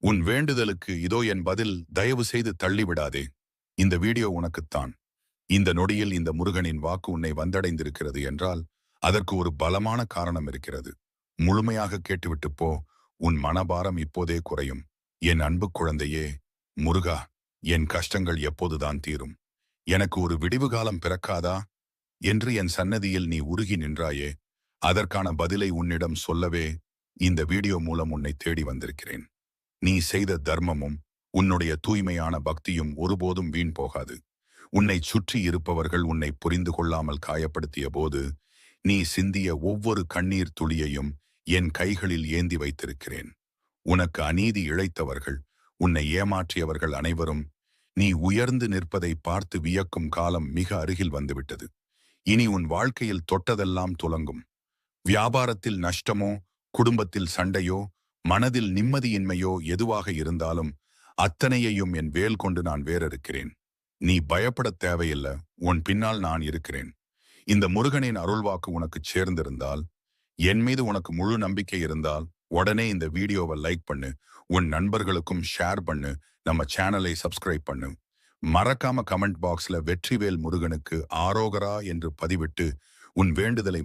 உன் வேண்டுதலுக்கு இதோ என் பதில். தயவு செய்து தள்ளிவிடாதே. இந்த வீடியோ உனக்குத்தான். இந்த நொடியில் இந்த முருகனின் வாக்கு உன்னை வந்தடைந்திருக்கிறது என்றால் அதற்கு ஒரு பலமான காரணம் இருக்கிறது. முழுமையாக கேட்டுவிட்டு போ. உன் மனபாரம் இப்போதே குறையும். என் அன்பு குழந்தையே, முருகா, என் கஷ்டங்கள் எப்போதுதான் தீரும்? எனக்கு ஒரு விடிவு காலம் பிறக்காதா என்று என் சன்னதியில் நீ உருகி நின்றாயே, அதற்கான பதிலை உன்னிடம் சொல்லவே இந்த வீடியோ மூலம் உன்னை தேடி வந்திருக்கிறேன். நீ செய்த தர்மமும் உன்னுடைய தூய்மையான பக்தியும் ஒருபோதும் வீண் போகாது. உன்னை சுற்றி இருப்பவர்கள் உன்னை புரிந்து கொள்ளாமல் காயப்படுத்திய போது நீ சிந்திய ஒவ்வொரு கண்ணீர் துளியையும் என் கைகளில் ஏந்தி வைத்திருக்கிறேன். உனக்கு அநீதி இழைத்தவர்கள், உன்னை ஏமாற்றியவர்கள் அனைவரும் நீ உயர்ந்து நிற்பதை பார்த்து வியக்கும் காலம் மிக அருகில் வந்துவிட்டது. இனி உன் வாழ்க்கையில் தொட்டதெல்லாம் துலங்கும். வியாபாரத்தில் நஷ்டமோ, குடும்பத்தில் சண்டையோ, மனதில் நிம்மதியின்மையோ எதுவாக இருந்தாலும் அத்தனையையும் என் வேல் கொண்டு நான் வேறிருக்கிறேன். நீ பயப்படத் தேவையில்லை. உன் பின்னால் நான் இருக்கிறேன். இந்த முருகனின் அருள்வாக்கு உனக்கு சேர்ந்திருந்தால், என் மீது உனக்கு முழு நம்பிக்கை இருந்தால் உடனே இந்த வீடியோவை லைக் பண்ணு, உன் நண்பர்களுக்கும் ஷேர் பண்ணு, நம்ம சேனலை சப்ஸ்கிரைப் பண்ணு. மறக்காம கமெண்ட் பாக்ஸ்ல வெற்றிவேல் முருகனுக்கு ஆரோகரா என்று பதிவிட்டு உன் வேண்டுதலை